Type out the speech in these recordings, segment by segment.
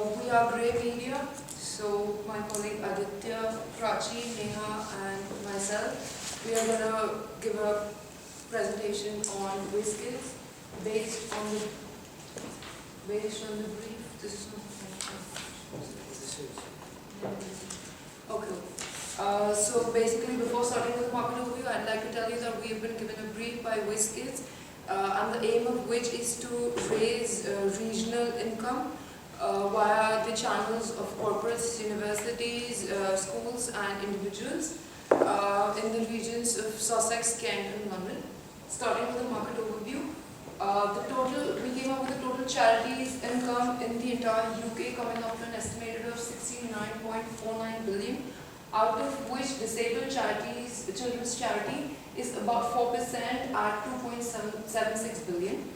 We are Grey Media, so my colleague Aditya, Prachi, Neha and myself, we are going to give a presentation on WizKids based on the brief. This is not okay. So basically, before starting with the market overview, I'd like to tell you that we have been given a brief by WizKids, and the aim of which is to raise regional income via the channels of corporates, universities, schools and individuals in the regions of Sussex, Kent and London. Starting with the market overview, we came up with the total charities income in the entire UK coming up to an estimated of 69.49 billion, out of which disabled charities, children's charity is about 4% at 2.76 billion.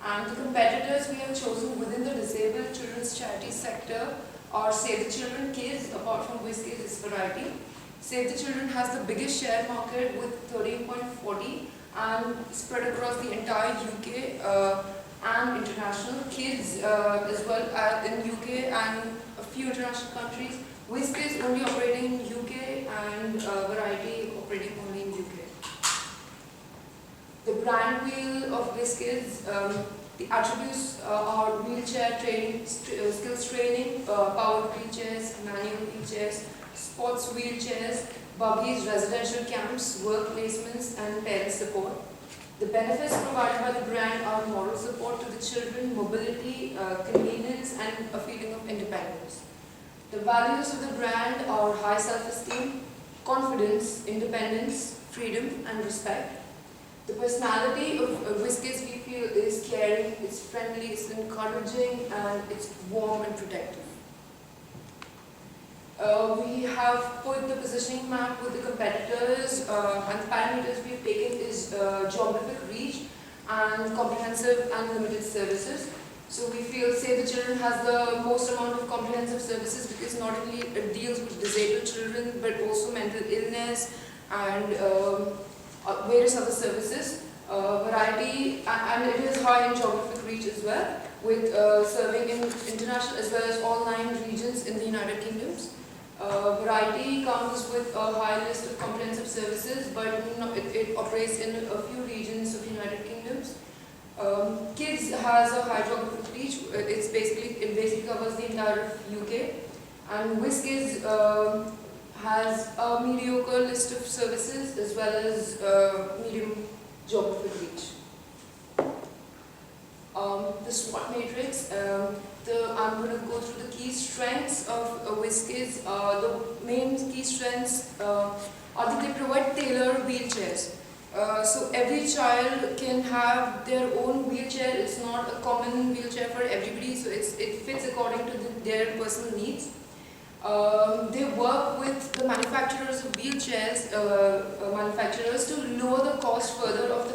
And the competitors we have chosen within the disabled children's charity sector are Save the Children, Kids, apart from WizKids is Variety. Save the Children has the biggest share market with 13.40 and spread across the entire UK and international. Kids as well in UK and a few international countries. WizKids only operating in UK and Variety operating only in UK. The brand wheel of WizKids, the attributes are wheelchair training, skills training, powered wheelchairs, manual wheelchairs, sports wheelchairs, buggies, residential camps, work placements and parent support. The benefits provided by the brand are moral support to the children, mobility, convenience and a feeling of independence. The values of the brand are high self-esteem, confidence, independence, freedom and respect. The personality of WizKids we feel is caring, it's friendly, it's encouraging and it's warm and protective. We have put the positioning map with the competitors and the parameters we've taken is geographic reach and comprehensive and limited services. So we feel Save the Children has the most amount of comprehensive services because not only it deals with disabled children but also mental illness and various other services. Variety and it is high in geographic reach as well, with serving in international as well as all 9 regions in the United Kingdoms. Variety comes with a high list of comprehensive services, but it operates in a few regions of the United Kingdoms. Kids has a high geographic reach. It basically covers the entire UK, and WizKids has a mediocre list of services as well as medium geographic reach. The SWOT matrix, I'm going to go through the key strengths of WizKids. The main key strengths are that they provide tailored wheelchairs. So every child can have their own wheelchair. It's not a common wheelchair for everybody, so it fits according to their personal needs. They work with the manufacturers of wheelchairs, to lower the cost further of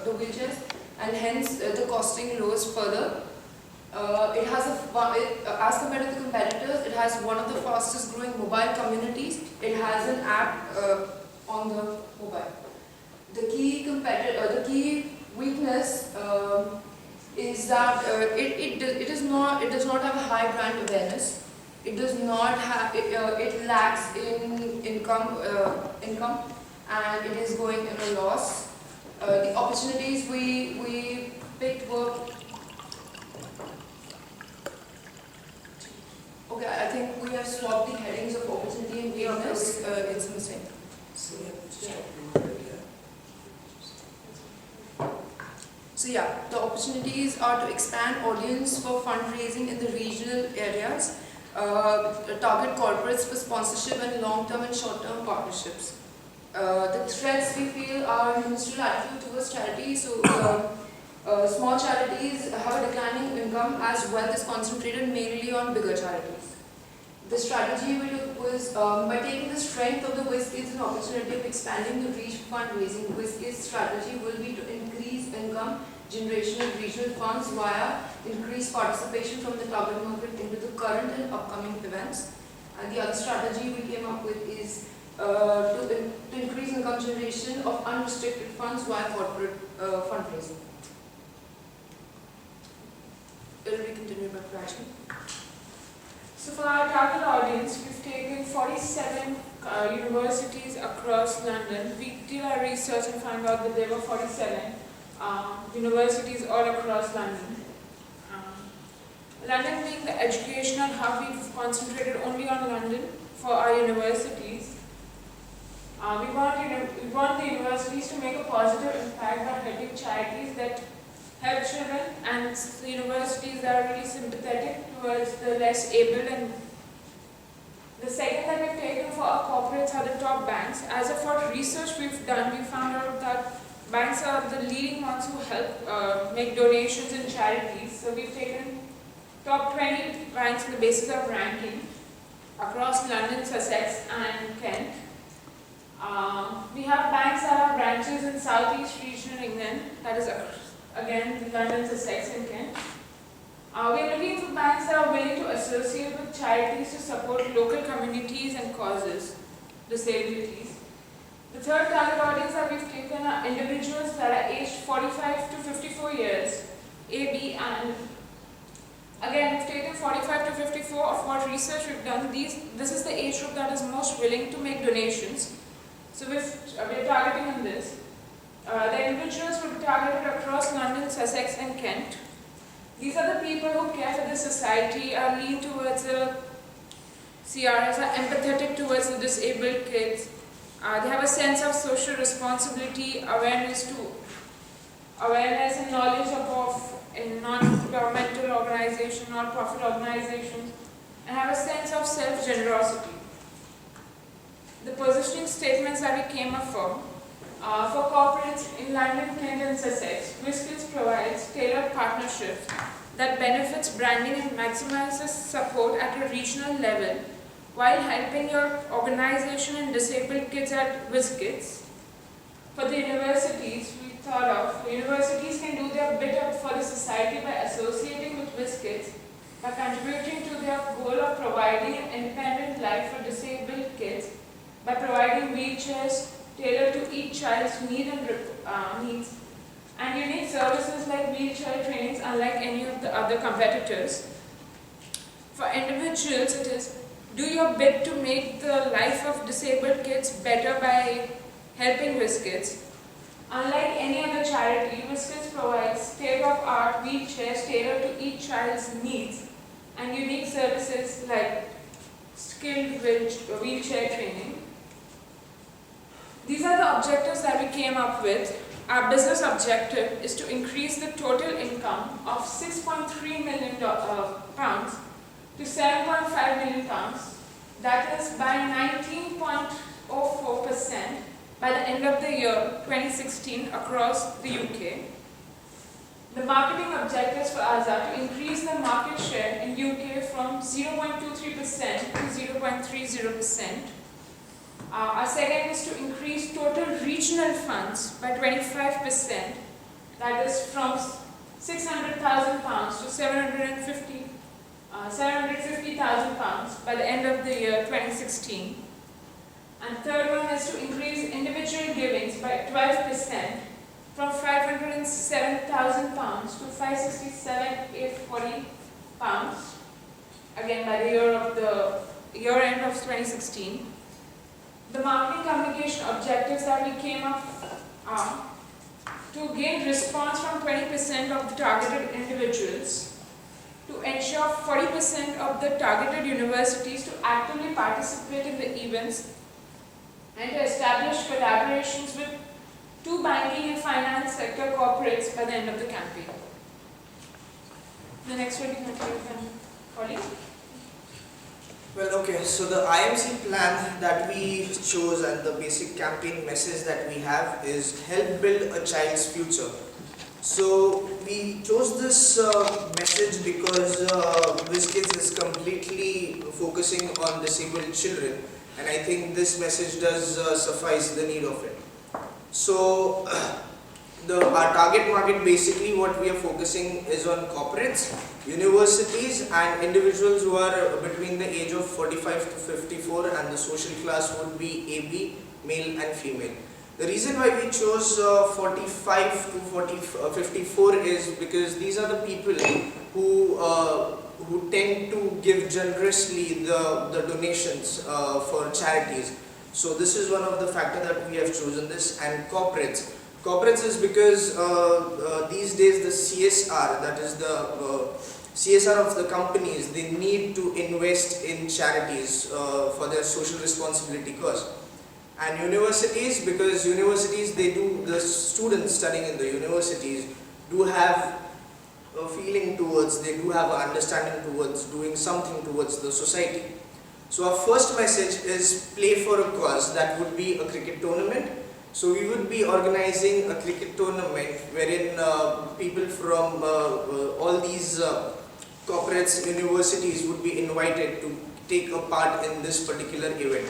the wheelchairs, and hence the costing lowers further. It has as compared to the competitors, it has one of the fastest growing mobile communities. It has an app on the mobile. The key weakness is that it does not have a high brand awareness. It does not have it lacks in income, and it is going in a loss. The opportunities we picked were okay. I think we have swapped the headings of opportunity and weakness. It's missing. So yeah, the opportunities are to expand audience for fundraising in the regional areas. Target corporates for sponsorship and long-term and short-term partnerships. The threats we feel are ministerial attitude towards charity. So small charities have a declining income as wealth is concentrated mainly on bigger charities. The strategy we took was by taking the strength of the WizKids and opportunity of expanding the reach for fundraising. WizKids strategy will be to increase income generation of regional funds via increased participation from the target market into the current and upcoming events. And the other strategy we came up with is to increase income generation of unrestricted funds via corporate fundraising. It will be continued by Prachi. So for our target audience, we've taken 47 universities across London. We did our research and found out that there were 47 universities all across London. London being the educational hub, we've concentrated only on London for our universities. We want the universities to make a positive impact by helping charities that help children, and the universities that are really sympathetic towards the less able. And the second that we've taken for our corporates are the top banks. As of what research we've done, we found out that banks are the leading ones who help make donations in charities. So we've taken top 20 banks on the basis of ranking across London, Sussex and Kent. We have banks that have branches in Southeast regional England, that is again London, Sussex and Kent. We are looking for banks that are willing to associate with charities to support local communities and causes, disabilities. The third target audience that we've taken are individuals that are aged 45 to 54 years, AB, and again we've taken 45 to 54. Of what research we've done, this is the age group that is most willing to make donations. So we're targeting on this. The individuals will be targeted across London, Sussex and Kent. These are the people who care for the society, are lean towards the CRS, are empathetic towards the disabled kids. They have a sense of social responsibility, awareness and knowledge of in non-governmental organizations, non-profit organizations, and have a sense of self-generosity. The positioning statements that we came up for corporates in London, Kent and Sussex, WizKids provides tailored partnerships that benefits branding and maximizes support at a regional level while helping your organization and disabled kids at WizKids. For the universities, we thought of universities can do their bit for the society by associating with WizKids, by contributing to their goal of providing an independent life for disabled kids, by providing wheelchairs tailored to each child's needs and unique services like wheelchair trainings unlike any of the other competitors. For individuals, it is do your bit to make the life of disabled kids better by helping WizKids. Unlike any other charity, WizKids provides state-of-art wheelchairs tailored to each child's needs and unique services like skilled wheelchair training. These are the objectives that we came up with. Our business objective is to increase the total income of £6.3 million pounds to £7.5 million pounds. That is by 19.04% by the end of the year 2016 across the UK. The marketing objectives for us are to increase the market share in UK from 0.23% to 0.30%. Our second is to increase total regional funds by 25%, that is from £600,000 to £750,000 by the end of the year 2016. And third one is to increase individual givings by 12% from £507,000 to £567,840, again by the year end of 2016. The marketing communication objectives that we came up are to gain response from 20% of the targeted individuals, to ensure 40% of the targeted universities to actively participate in the events, and to establish collaborations with 2 banking and finance sector corporates by the end of the campaign. The next one you can take from Colin. Well, okay, so the IMC plan that we chose and the basic campaign message that we have is help build a child's future. So we chose this message because WizKids is completely focusing on disabled children, and I think this message does suffice the need of it. So our target market, basically what we are focusing is on corporates, universities and individuals who are between the age of 45 to 54, and the social class would be AB, male and female. The reason why we chose 45 to 54 is because these are the people who who tend to give generously the donations for charities. So this is one of the factors that we have chosen this. And corporates. Corporates is because these days the CSR, that is the CSR of the companies, they need to invest in charities for their social responsibility cause. And universities, because universities, the students studying in the universities do have a feeling towards, they do have an understanding towards doing something towards the society. So our first message is play for a cause. That would be a cricket tournament. So we would be organizing a cricket tournament wherein people from all these corporates, universities would be invited to take a part in this particular event.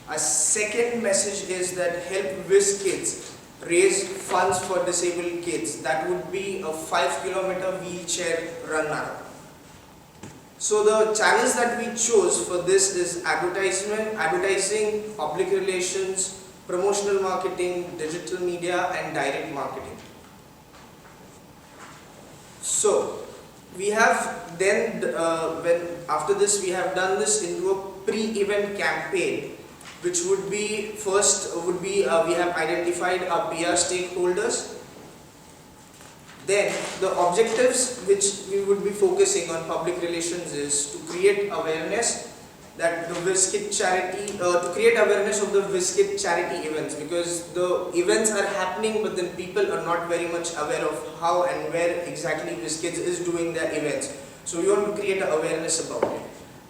Our second message is that help WizKids raise funds for disabled kids. That would be a 5-kilometer wheelchair run marathon. So the channels that we chose for this is advertising, public relations, promotional marketing, digital media and direct marketing. So we have then, after this we have done this into a pre-event campaign, which would be, we have identified our PR stakeholders. Then the objectives which we would be focusing on public relations is to create awareness that the WizKid charity, to create awareness of the WizKid charity events, because the events are happening but then people are not very much aware of how and where exactly WizKids is doing their events. So we want to create an awareness about it.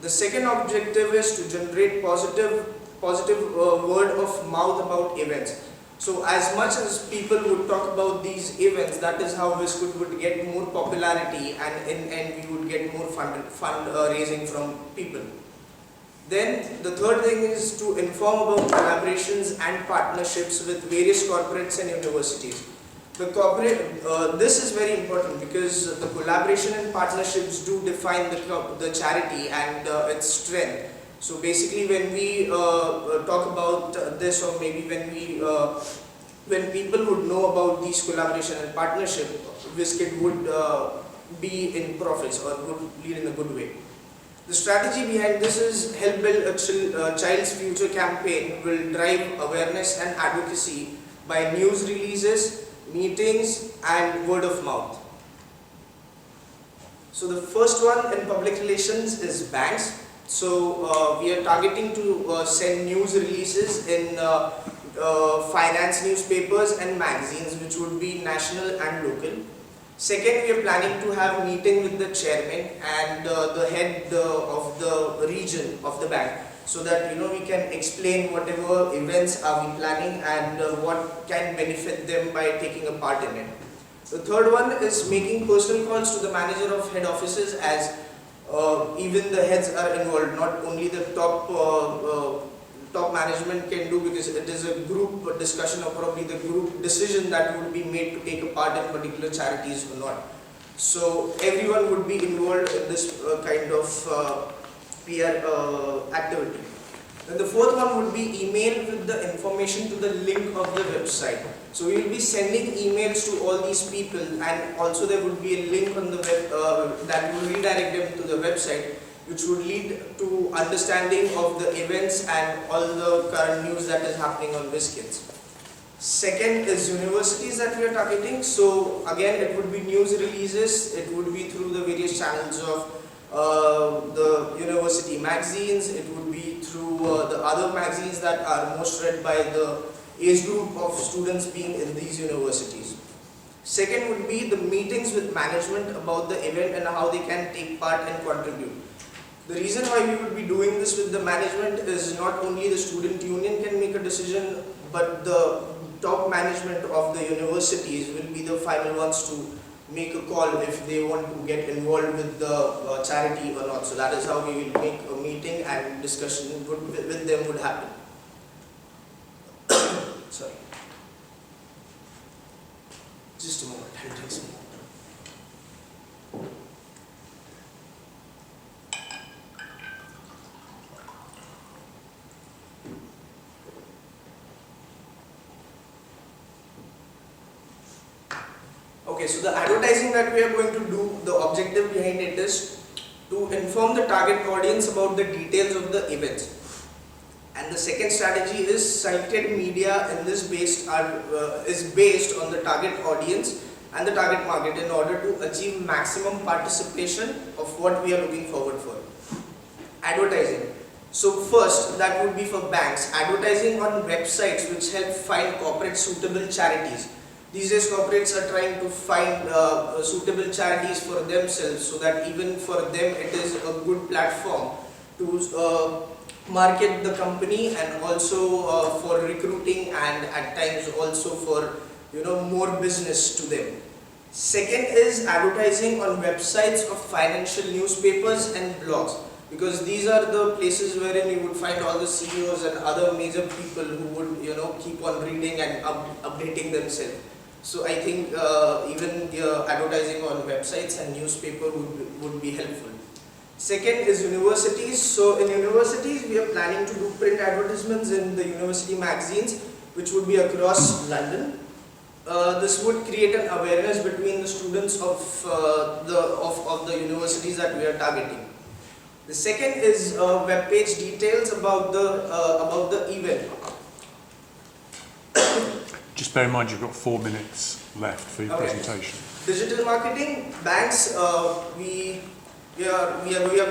The second objective is to generate positive word of mouth about events. So as much as people would talk about these events, that is how WizKid would get more popularity, and in end we would get more fund raising from people. Then the third thing is to inform about collaborations and partnerships with various corporates and universities. This is very important because the collaboration and partnerships do define the charity and its strength. So basically when we talk about this, or maybe when people would know about these collaboration and partnership, WizKid would be in profits or would lead in a good way. The strategy behind this is Help Build a Child's Future campaign will drive awareness and advocacy by news releases, meetings and word of mouth. So the first one in public relations is banks. So we are targeting to send news releases in finance newspapers and magazines, which would be national and local. Second, we are planning to have a meeting with the chairman and the head of the region of the bank, so that we can explain whatever events are we planning and what can benefit them by taking a part in it. The third one is making personal calls to the manager of head offices, as even the heads are involved, not only the top management can do, because it is a group discussion or probably the group decision that would be made to take a part in particular charities or not. So everyone would be involved in this kind of PR activity. Then the fourth one would be email with the information to the link of the website. So we will be sending emails to all these people, and also there would be a link on the web that will redirect them to the website, which would lead to understanding of the events and all the current news that is happening on WizKids. Second is universities that we are targeting. So again, it would be news releases, it would be through the various channels of the university magazines, it would be through the other magazines that are most read by the age group of students being in these universities. Second would be the meetings with management about the event and how they can take part and contribute. The reason why we would be doing this with the management is not only the student union can make a decision, but the top management of the universities will be the final ones to make a call if they want to get involved with the charity or not. So that is how we will make a meeting and discussion with them would happen. Sorry. Just a moment, I'll take some water. Okay, so the advertising that we are going to do, the objective behind it is to inform the target audience about the details of the events. And the second strategy is selected media in this is based on the target audience and the target market in order to achieve maximum participation of what we are looking forward for. Advertising. So first, that would be for banks. Advertising on websites which help find corporate suitable charities. These days corporates are trying to find suitable charities for themselves, so that even for them it is a good platform to market the company, and also for recruiting, and at times also for more business to them. Second is advertising on websites of financial newspapers and blogs, because these are the places wherein you would find all the CEOs and other major people who would keep on reading and updating themselves. So I think even advertising on websites and newspaper would be helpful. Second is universities. So in universities we are planning to do print advertisements in the university magazines, which would be across London. This would create an awareness between the students of the universities that we are targeting. The second is web page details about the event. Just bear in mind you've got 4 minutes left for your Okay. presentation. Digital marketing, banks, we are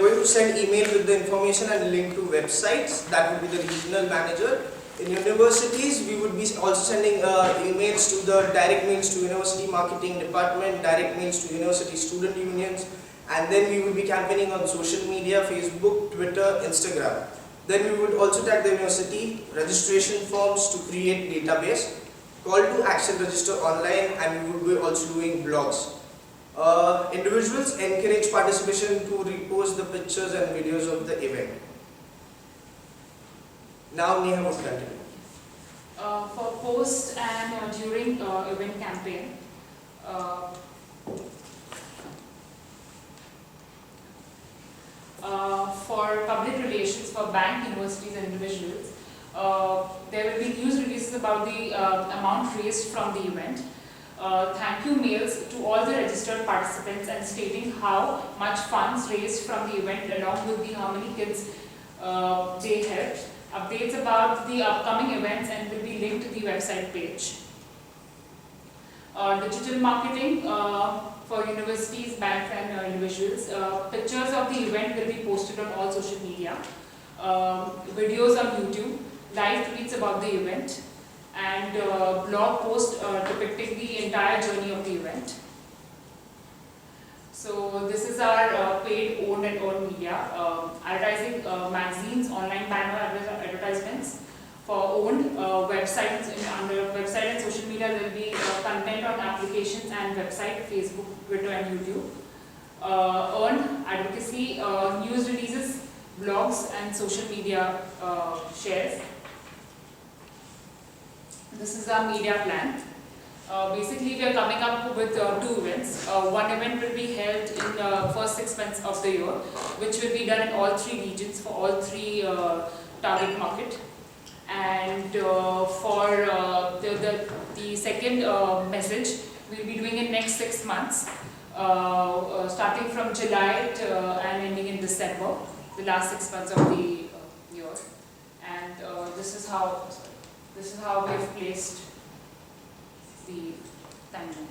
going to send email with the information and link to websites. That would be the regional manager. In universities, we would be also sending emails to the direct mails to university marketing department, direct mails to university student unions, and then we will be campaigning on social media, Facebook, Twitter, Instagram. Then we would also tag the university, registration forms to create database, call to action register online, and we would be also doing blogs. Individuals encourage participation to repost the pictures and videos of the event. Now Neha would continue. For post and during event campaign, for public relations for bank, universities and individuals, there will be news releases about the amount raised from the event. Thank you mails to all the registered participants and stating how much funds raised from the event along with the how many kids they helped. Updates about the upcoming events and will be linked to the website page. Digital marketing for universities, banks and individuals. Pictures of the event will be posted on all social media. Videos on YouTube, live tweets about the event, and blog post depicting the entire journey of the event. So this is our paid, owned and earned media. Advertising magazines, online banner advertisements. For owned websites, under website and social media, there will be content on applications and website, Facebook, Twitter and YouTube. Earned advocacy, news releases, blogs and social media shares. This is our media plan. Basically, we are coming up with 2 events. One event will be held in the first 6 months of the year, which will be done in all 3 regions for all 3 target market. And for the second message, we'll be doing in next 6 months, starting from July and ending in December, the last 6 months of the year. And this is how we have placed the timeline.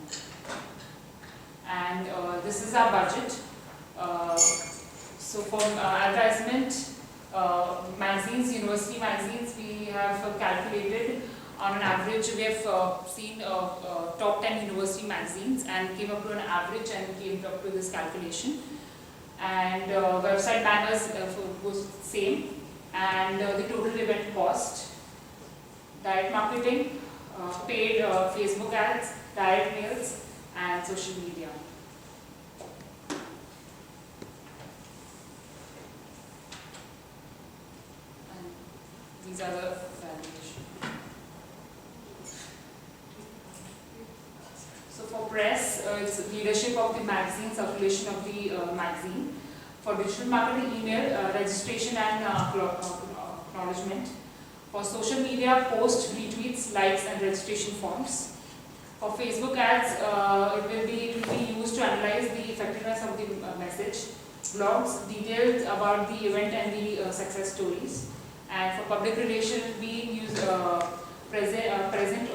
And this is our budget. So for advertisement, magazines, university magazines, we have calculated on an average. We have seen top 10 university magazines and came up to an average and came up to this calculation. And website banners was same, and the total event cost. Direct marketing, paid Facebook ads, direct mails and social media. And these are the valuations. So for press, it's leadership of the magazine, circulation of the magazine. For digital marketing, email, registration and acknowledgement. For social media, post, retweets, likes and registration forms. For Facebook ads, it will be used to analyze the effectiveness of the message. blogs details about the event and the success stories. And for public relations, we use percent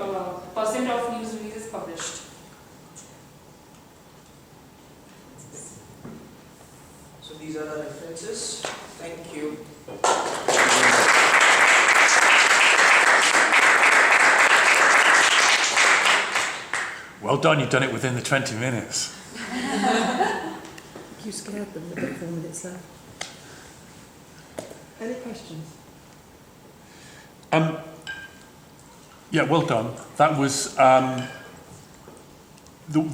of news releases published. So these are the references. Thank you. Well done, you've done it within the 20 minutes. You scared them with the 4 minutes left. Any questions? Yeah, well done. That was the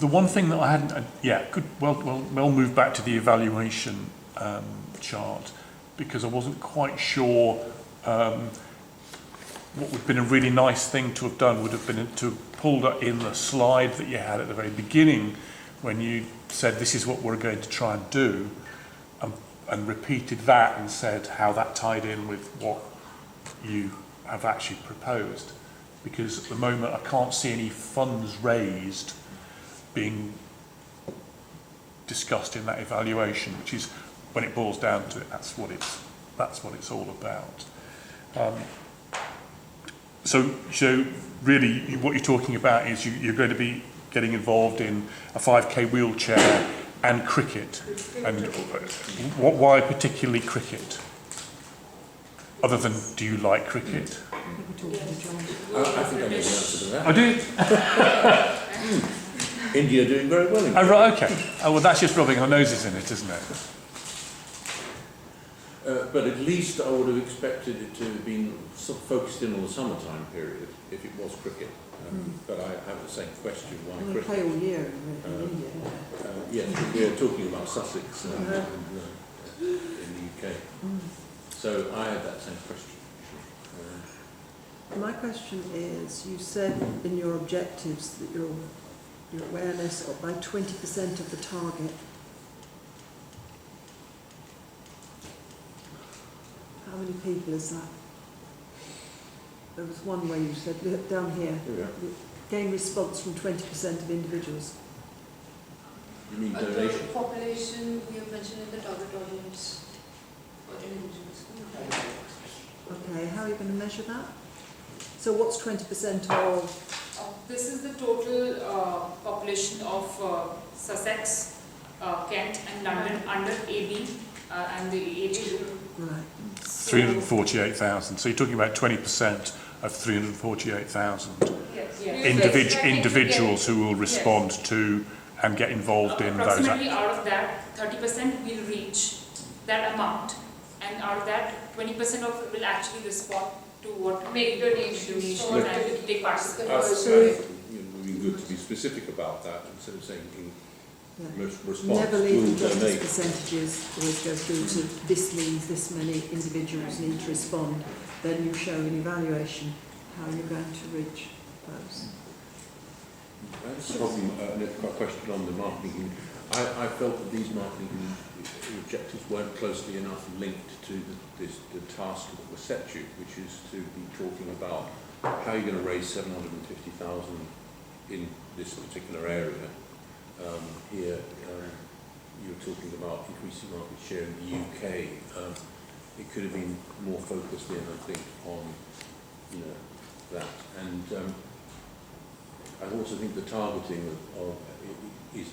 one thing that I hadn't. Yeah, good. Well moved back to the evaluation chart, because I wasn't quite sure. What would have been a really nice thing to have done would have been to have pulled in the slide that you had at the very beginning, when you said this is what we're going to try and do, and repeated that and said how that tied in with what you have actually proposed. Because at the moment I can't see any funds raised being discussed in that evaluation, which is, when it boils down to it, that's what it's all about. So really what you're talking about is you're going to be getting involved in a 5k wheelchair and cricket. And why particularly cricket? Other than, do you like cricket? I think we're talking to John. I think I know the answer to that. I do. India doing very well in Oh, right, okay. Oh, well, that's just rubbing our noses in it, isn't it? but at least I would have expected it to have been focused in on the summertime period if it was cricket. But I have the same question, why We cricket? play all year in India. Yes, we're talking about Sussex in the UK. So I had that same question. My question is, you said in your objectives that your awareness of by 20% of the target. How many people is that? There was one where you said, look down here, Yeah. gain response from 20% of individuals. You mean The donation? population we have mentioned in the target audience for individuals. Okay, how are you going to measure that? So what's 20% of? This is the total population of Sussex, Kent and London under AB and the age group. Right. 348,000. So you're talking about 20% of 348,000 Yes. individuals who will respond to and get involved in those Approximately activities. out of that, 30% will reach that amount, and out of that, 20% of it will actually respond to what Make donations. and to take participation. It would be good to be specific about that instead of saying in Yeah. response Never leave will it just as donate. percentages, always go through to this means this many individuals need to respond. Then you show in evaluation how you're going to reach those. That's probably a question on the marketing. I felt that these marketing objectives weren't closely enough linked to the task that was set you, which is to be talking about how you're going to raise 750,000 in this particular area. Here, you're talking about increasing market share in the UK. It could have been more focused in, I think, on that. And I also think the targeting of is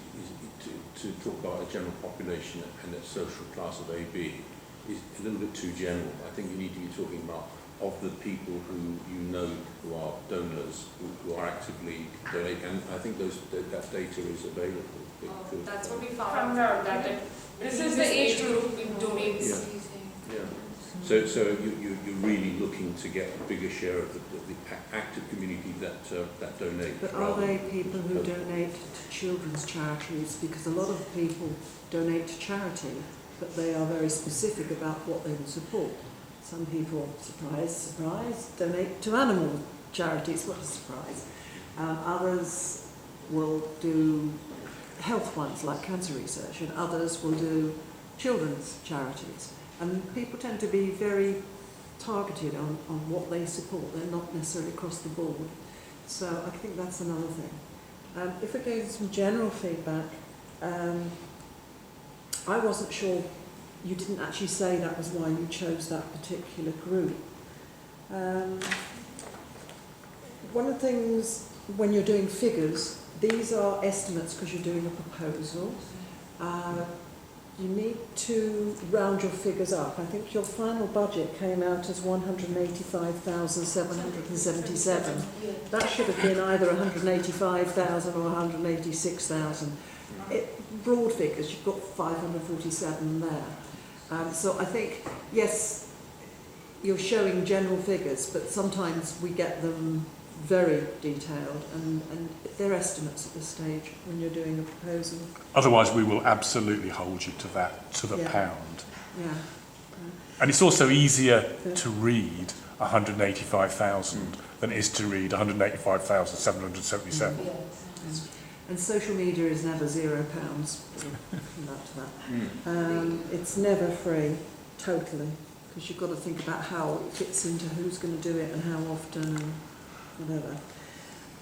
to talk about a general population and a social class of AB is a little bit too general. I think you need to be talking about of the people who you know who are donors, who are actively donating, and I think that data is available. That's what we found out, that this is the age group we donate. Yeah. So you're really looking to get a bigger share of the active community that donate. But are they people who donate to children's charities? Because a lot of people donate to charity, but they are very specific about what they will support. Some people, surprise, surprise, donate to animal charities, what a surprise. Others will do health ones like cancer research, and others will do children's charities. And people tend to be very targeted on what they support. They're not necessarily across the board. So I think that's another thing. If we go to some general feedback, I wasn't sure, you didn't actually say that was why you chose that particular group. One of the things when you're doing figures, these are estimates because you're doing a proposal. You need to round your figures up. I think your final budget came out as 185,777. That should have been either 185,000 or 186,000. Broad figures, you've got 547 there. So I think, yes, you're showing general figures, but sometimes we get them very detailed, and they're estimates at this stage when you're doing a proposal. Otherwise, we will absolutely hold you to that, to the Yeah. pound. Yeah. And it's also easier to read 185,000 than it is to read 185,777. And social media is never £0. Come back to that. It's never free, totally, because you've got to think about how it fits into who's going to do it and how often and whatever.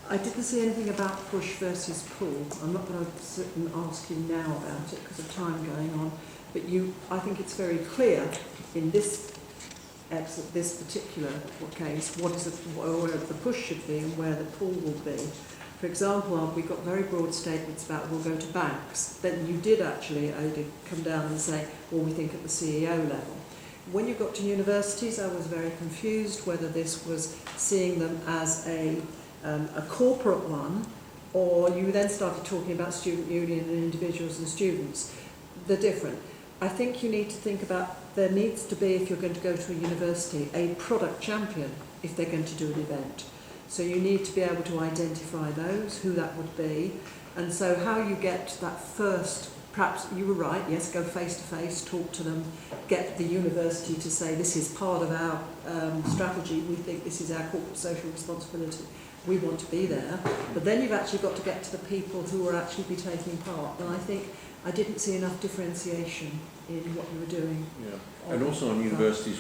I didn't see anything about push versus pull. I'm not going to sit and ask you now about it because of time going on, but I think it's very clear in this particular case where the push should be and where the pull will be. For example, we got very broad statements about we'll go to banks. Then you did actually, Odi, come down and say, well, we think at the CEO level. When you got to universities, I was very confused whether this was seeing them as a corporate one, or you then started talking about student union and individuals and students. They're different. I think you need to think about, there needs to be, if you're going to go to a university, a product champion if they're going to do an event. So you need to be able to identify those, who that would be, and so how you get that first, perhaps you were right, yes, go face to face, talk to them, get the university to say this is part of our strategy, we think this is our corporate social responsibility, we want to be there, but then you've actually got to get to the people who will actually be taking part, and I think I didn't see enough differentiation in what you were doing. Yeah. And also on universities,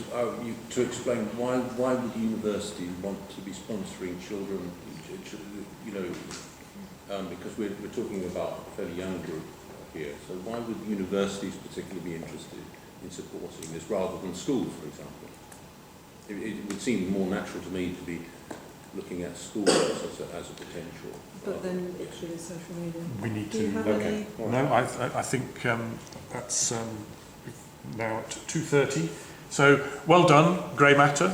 to explain why would the university want to be sponsoring children, because we're talking about a fairly young group here, so why would universities particularly be interested in supporting this rather than schools, for example? It would seem more natural to me to be looking at schools as a potential. But then it's really social media. We need Do you to. have Okay. any? No, I think that's now at 2:30. So well done, Grey Matter.